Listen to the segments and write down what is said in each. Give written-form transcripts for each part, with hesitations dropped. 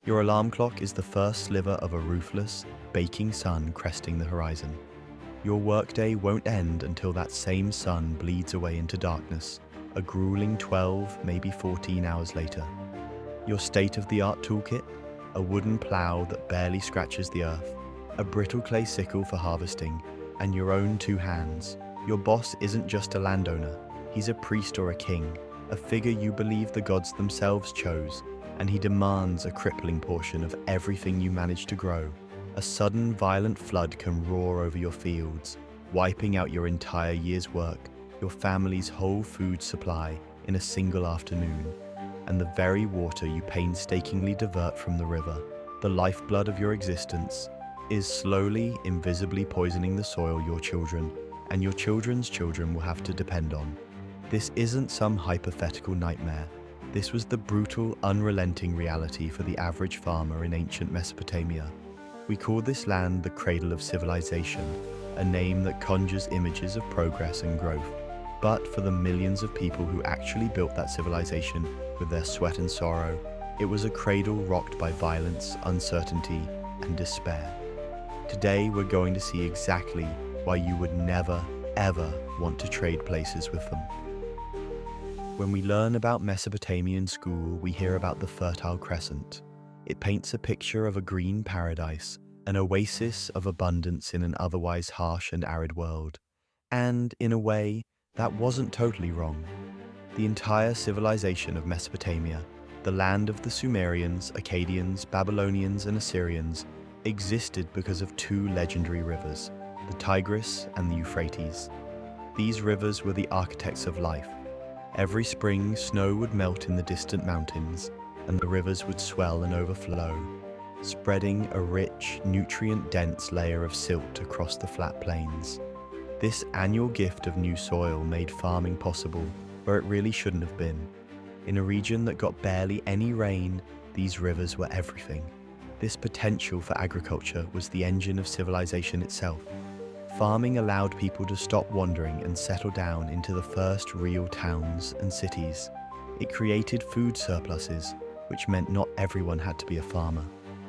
Your alarm clock is the first sliver of a ruthless, baking sun cresting the horizon. Your workday won't end until that same sun bleeds away into darkness, a grueling 12, maybe 14 hours later. Your state-of-the-art toolkit? A wooden plow that barely scratches the earth, a brittle clay sickle for harvesting, and your own two hands. Your boss isn't just a landowner, he's a priest or a king, a figure you believe the gods themselves chose, and he demands a crippling portion of everything you manage to grow. A sudden, violent flood can roar over your fields, wiping out your entire year's work, your family's whole food supply in a single afternoon, and the very water you painstakingly divert from the river, the lifeblood of your existence, is slowly, invisibly poisoning the soil your children and your children's children will have to depend on. This isn't some hypothetical nightmare. This was the brutal, unrelenting reality for the average farmer in ancient Mesopotamia. We call this land the Cradle of Civilization, a name that conjures images of progress and growth. But for the millions of people who actually built that civilization with their sweat and sorrow, it was a cradle rocked by violence, uncertainty, and despair. Today, we're going to see exactly why you would never, ever want to trade places with them. When we learn about Mesopotamia in school, we hear about the Fertile Crescent. It paints a picture of a green paradise, an oasis of abundance in an otherwise harsh and arid world. And, in a way, that wasn't totally wrong. The entire civilization of Mesopotamia, the land of the Sumerians, Akkadians, Babylonians, and Assyrians, existed because of two legendary rivers, the Tigris and the Euphrates. These rivers were the architects of life. Every spring, snow would melt in the distant mountains, and the rivers would swell and overflow, spreading a rich, nutrient-dense layer of silt across the flat plains. This annual gift of new soil made farming possible where it really shouldn't have been. In a region that got barely any rain, these rivers were everything. This potential for agriculture was the engine of civilization itself. Farming allowed people to stop wandering and settle down into the first real towns and cities. It created food surpluses, which meant not everyone had to be a farmer.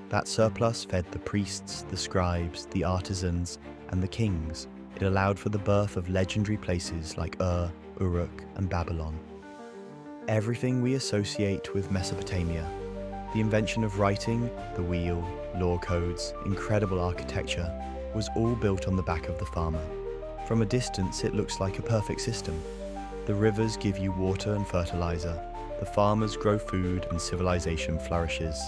That surplus fed the priests, the scribes, the artisans, and the kings. It allowed for the birth of legendary places like Uruk, and Babylon. Everything we associate with Mesopotamia, the invention of writing, the wheel, law codes, incredible architecture, was all built on the back of the farmer. From a distance, it looks like a perfect system. The rivers give you water and fertilizer, the farmers grow food, and civilization flourishes.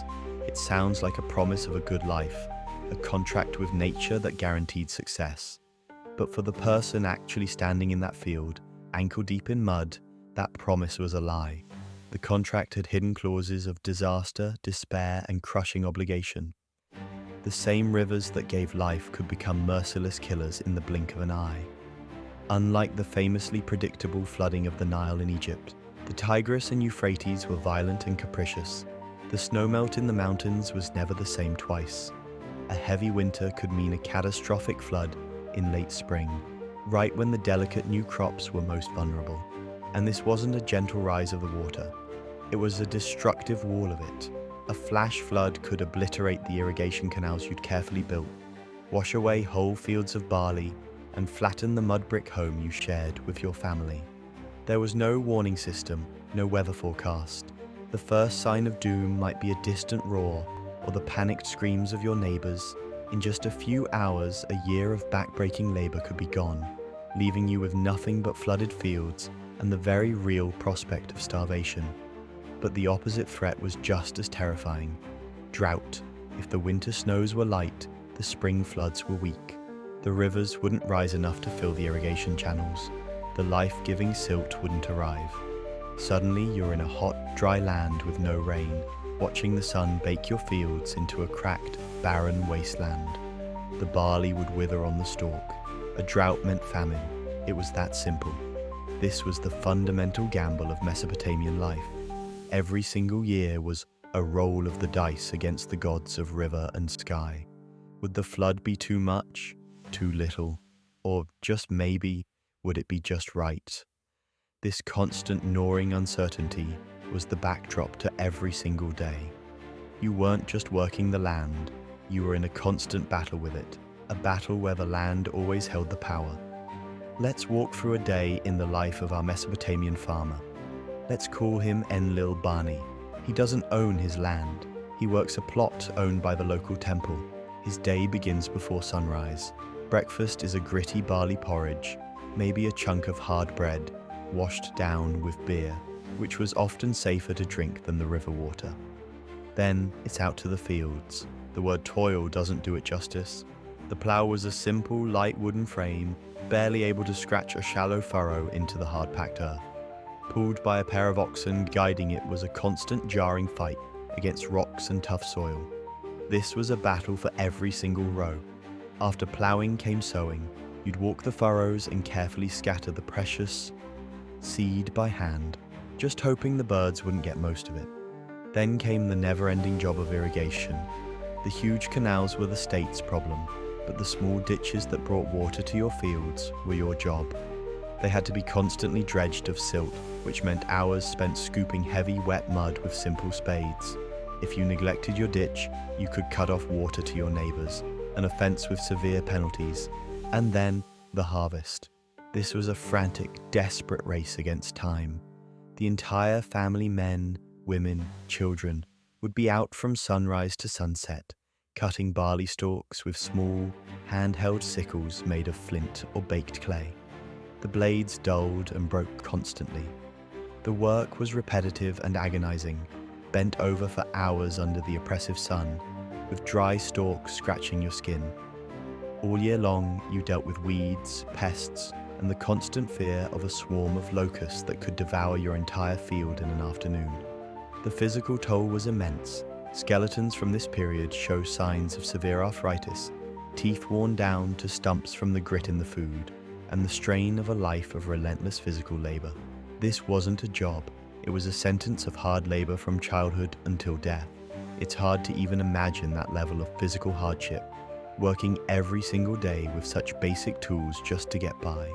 It sounds like a promise of a good life, a contract with nature that guaranteed success. But for the person actually standing in that field, ankle deep in mud, that promise was a lie. The contract had hidden clauses of disaster, despair, and crushing obligation. The same rivers that gave life could become merciless killers in the blink of an eye. Unlike the famously predictable flooding of the Nile in Egypt, the Tigris and Euphrates were violent and capricious. The snowmelt in the mountains was never the same twice. A heavy winter could mean a catastrophic flood in late spring, right when the delicate new crops were most vulnerable. And this wasn't a gentle rise of the water. It was a destructive wall of it. A flash flood could obliterate the irrigation canals you'd carefully built, wash away whole fields of barley, and flatten the mud brick home you shared with your family. There was no warning system, no weather forecast. The first sign of doom might be a distant roar or the panicked screams of your neighbors. In just a few hours, a year of backbreaking labor could be gone, leaving you with nothing but flooded fields and the very real prospect of starvation. But the opposite threat was just as terrifying. Drought. If the winter snows were light, the spring floods were weak. The rivers wouldn't rise enough to fill the irrigation channels. The life-giving silt wouldn't arrive. Suddenly, you're in a hot, dry land with no rain, watching the sun bake your fields into a cracked, barren wasteland. The barley would wither on the stalk. A drought meant famine. It was that simple. This was the fundamental gamble of Mesopotamian life. Every single year was a roll of the dice against the gods of river and sky. Would the flood be too much, too little, or just maybe, would it be just right? This constant gnawing uncertainty was the backdrop to every single day. You weren't just working the land, you were in a constant battle with it, a battle where the land always held the power. Let's walk through a day in the life of our Mesopotamian farmer. Let's call him Enlil Bani. He doesn't own his land. He works a plot owned by the local temple. His day begins before sunrise. Breakfast is a gritty barley porridge, maybe a chunk of hard bread, washed down with beer, which was often safer to drink than the river water. Then it's out to the fields. The word toil doesn't do it justice. The plow was a simple, light wooden frame, barely able to scratch a shallow furrow into the hard-packed earth. Pulled by a pair of oxen, guiding it was a constant jarring fight against rocks and tough soil. This was a battle for every single row. After ploughing came sowing. You'd walk the furrows and carefully scatter the precious seed by hand, just hoping the birds wouldn't get most of it. Then came the never-ending job of irrigation. The huge canals were the state's problem, but the small ditches that brought water to your fields were your job. They had to be constantly dredged of silt, which meant hours spent scooping heavy, wet mud with simple spades. If you neglected your ditch, you could cut off water to your neighbors, an offense with severe penalties. And then, the harvest. This was a frantic, desperate race against time. The entire family, men, women, children, would be out from sunrise to sunset, cutting barley stalks with small, hand-held sickles made of flint or baked clay. The blades dulled and broke constantly. The work was repetitive and agonizing, bent over for hours under the oppressive sun, with dry stalks scratching your skin. All year long, you dealt with weeds, pests, and the constant fear of a swarm of locusts that could devour your entire field in an afternoon. The physical toll was immense. Skeletons from this period show signs of severe arthritis, teeth worn down to stumps from the grit in the food, and the strain of a life of relentless physical labor. This wasn't a job. It was a sentence of hard labor from childhood until death. It's hard to even imagine that level of physical hardship, working every single day with such basic tools just to get by.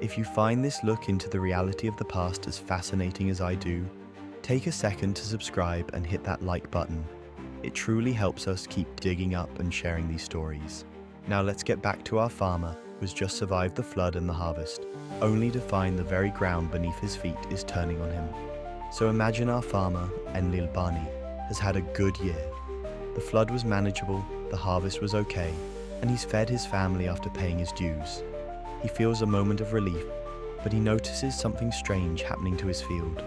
If you find this look into the reality of the past as fascinating as I do, take a second to subscribe and hit that like button. It truly helps us keep digging up and sharing these stories. Now let's get back to our farmer who has just survived the flood and the harvest, only to find the very ground beneath his feet is turning on him. So imagine our farmer, Enlil Bani, has had a good year. The flood was manageable, the harvest was okay, and he's fed his family after paying his dues. He feels a moment of relief, but he notices something strange happening to his field.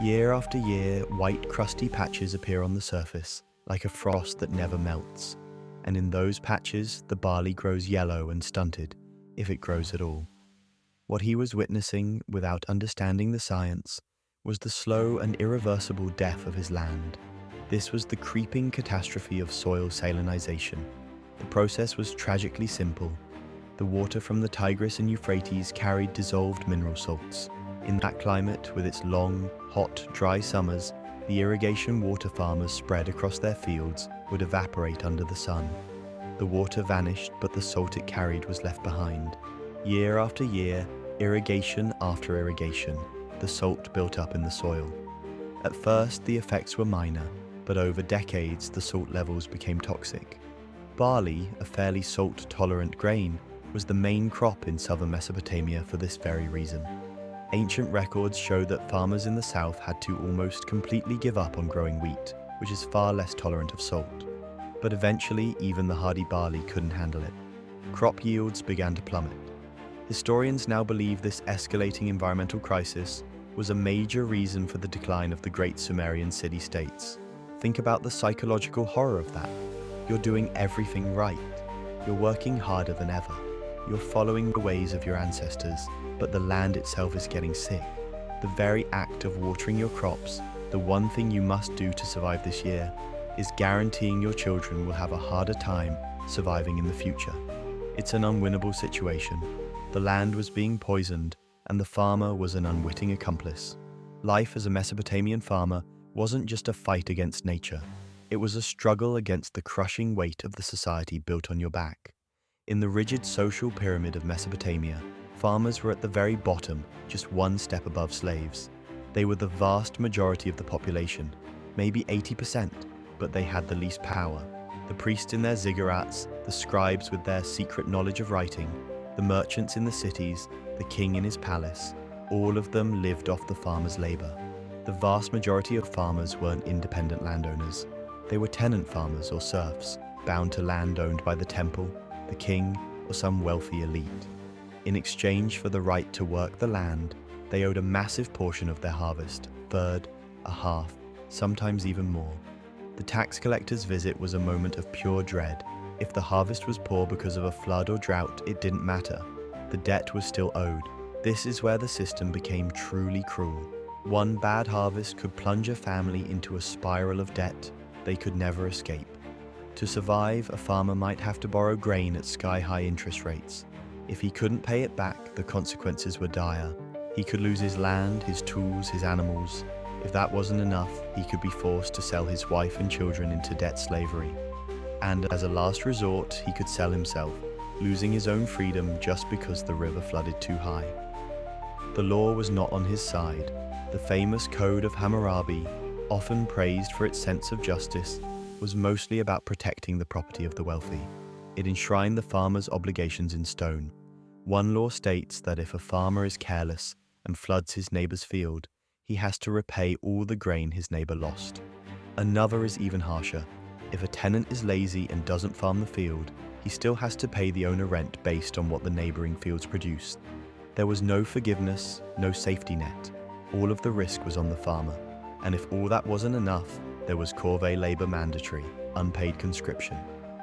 Year after year, white crusty patches appear on the surface, like a frost that never melts. And in those patches, the barley grows yellow and stunted, if it grows at all. What he was witnessing, without understanding the science, was the slow and irreversible death of his land. This was the creeping catastrophe of soil salinization. The process was tragically simple. The water from the Tigris and Euphrates carried dissolved mineral salts. In that climate, with its long, hot, dry summers, the irrigation water farmers spread across their fields would evaporate under the sun. The water vanished, but the salt it carried was left behind. Year after year, irrigation after irrigation, the salt built up in the soil. At first, the effects were minor, but over decades, the salt levels became toxic. Barley, a fairly salt-tolerant grain, was the main crop in southern Mesopotamia for this very reason. Ancient records show that farmers in the south had to almost completely give up on growing wheat, which is far less tolerant of salt. But eventually, even the hardy barley couldn't handle it. Crop yields began to plummet. Historians now believe this escalating environmental crisis was a major reason for the decline of the great Sumerian city-states. Think about the psychological horror of that. You're doing everything right. You're working harder than ever. You're following the ways of your ancestors, but the land itself is getting sick. The very act of watering your crops, the one thing you must do to survive this year, is guaranteeing your children will have a harder time surviving in the future. It's an unwinnable situation. The land was being poisoned, and the farmer was an unwitting accomplice. Life as a Mesopotamian farmer wasn't just a fight against nature. It was a struggle against the crushing weight of the society built on your back. In the rigid social pyramid of Mesopotamia, farmers were at the very bottom, just one step above slaves. They were the vast majority of the population, maybe 80%, but they had the least power. The priests in their ziggurats, the scribes with their secret knowledge of writing, the merchants in the cities, the king in his palace, all of them lived off the farmer's labor. The vast majority of farmers weren't independent landowners. They were tenant farmers or serfs, bound to land owned by the temple, the king, or some wealthy elite. In exchange for the right to work the land, they owed a massive portion of their harvest, a third, a half, sometimes even more. The tax collector's visit was a moment of pure dread. If the harvest was poor because of a flood or drought, it didn't matter. The debt was still owed. This is where the system became truly cruel. One bad harvest could plunge a family into a spiral of debt they could never escape. To survive, a farmer might have to borrow grain at sky-high interest rates. If he couldn't pay it back, the consequences were dire. He could lose his land, his tools, his animals. If that wasn't enough, he could be forced to sell his wife and children into debt slavery. And as a last resort, he could sell himself, losing his own freedom just because the river flooded too high. The law was not on his side. The famous Code of Hammurabi, often praised for its sense of justice, was mostly about protecting the property of the wealthy. It enshrined the farmer's obligations in stone. One law states that if a farmer is careless and floods his neighbor's field, he has to repay all the grain his neighbor lost. Another is even harsher. If a tenant is lazy and doesn't farm the field, he still has to pay the owner rent based on what the neighboring fields produced. There was no forgiveness, no safety net. All of the risk was on the farmer. And if all that wasn't enough, there was corvée labor mandatory, unpaid conscription.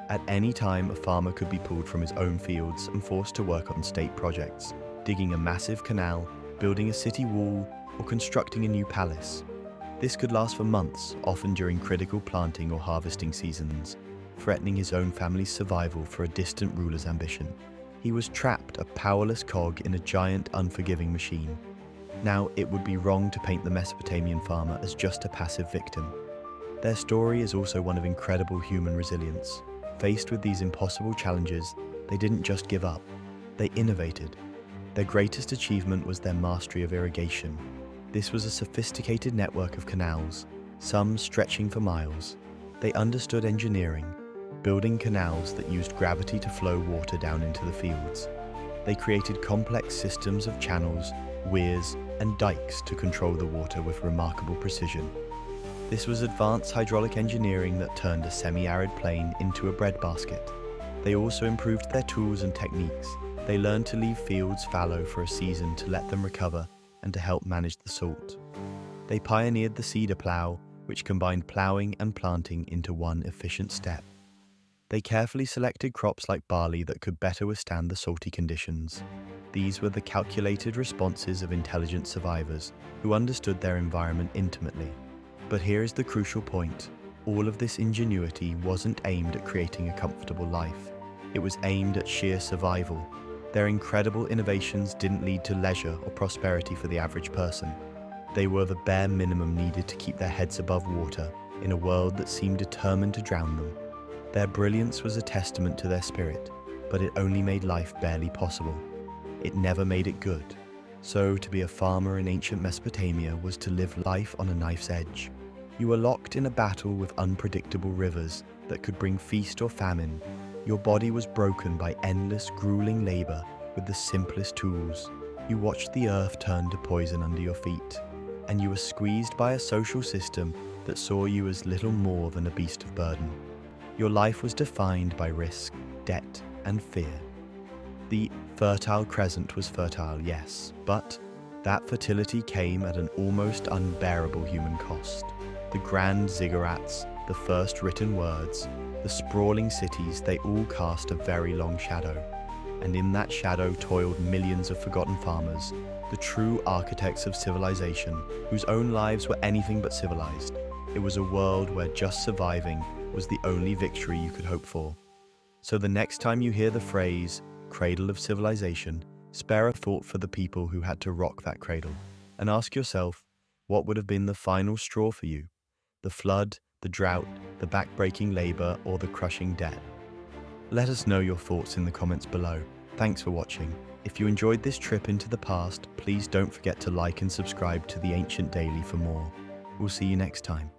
At any time, a farmer could be pulled from his own fields and forced to work on state projects, digging a massive canal, building a city wall, or constructing a new palace. This could last for months, often during critical planting or harvesting seasons, threatening his own family's survival for a distant ruler's ambition. He was trapped, a powerless cog in a giant, unforgiving machine. Now, it would be wrong to paint the Mesopotamian farmer as just a passive victim. Their story is also one of incredible human resilience. Faced with these impossible challenges, they didn't just give up. They innovated. Their greatest achievement was their mastery of irrigation. This was a sophisticated network of canals, some stretching for miles. They understood engineering, building canals that used gravity to flow water down into the fields. They created complex systems of channels, weirs, and dikes to control the water with remarkable precision. This was advanced hydraulic engineering that turned a semi-arid plain into a breadbasket. They also improved their tools and techniques. They learned to leave fields fallow for a season to let them recover and to help manage the salt. They pioneered the cedar plow, which combined plowing and planting into one efficient step. They carefully selected crops like barley that could better withstand the salty conditions. These were the calculated responses of intelligent survivors who understood their environment intimately. But here is the crucial point. All of this ingenuity wasn't aimed at creating a comfortable life. It was aimed at sheer survival. Their incredible innovations didn't lead to leisure or prosperity for the average person. They were the bare minimum needed to keep their heads above water in a world that seemed determined to drown them. Their brilliance was a testament to their spirit, but it only made life barely possible. It never made it good. So to be a farmer in ancient Mesopotamia was to live life on a knife's edge. You were locked in a battle with unpredictable rivers that could bring feast or famine. Your body was broken by endless, grueling labor with the simplest tools. You watched the earth turn to poison under your feet, and you were squeezed by a social system that saw you as little more than a beast of burden. Your life was defined by risk, debt, and fear. The Fertile Crescent was fertile, yes, but that fertility came at an almost unbearable human cost. The grand ziggurats, the first written words, the sprawling cities, they all cast a very long shadow. And in that shadow toiled millions of forgotten farmers, the true architects of civilization, whose own lives were anything but civilized. It was a world where just surviving was the only victory you could hope for. So the next time you hear the phrase, Cradle of Civilization, spare a thought for the people who had to rock that cradle, and ask yourself, what would have been the final straw for you? The flood, the drought, the back-breaking labor, or the crushing debt? Let us know your thoughts in the comments below. Thanks for watching. If you enjoyed this trip into the past, please don't forget to like and subscribe to the Ancient Daily for more. We'll see you next time.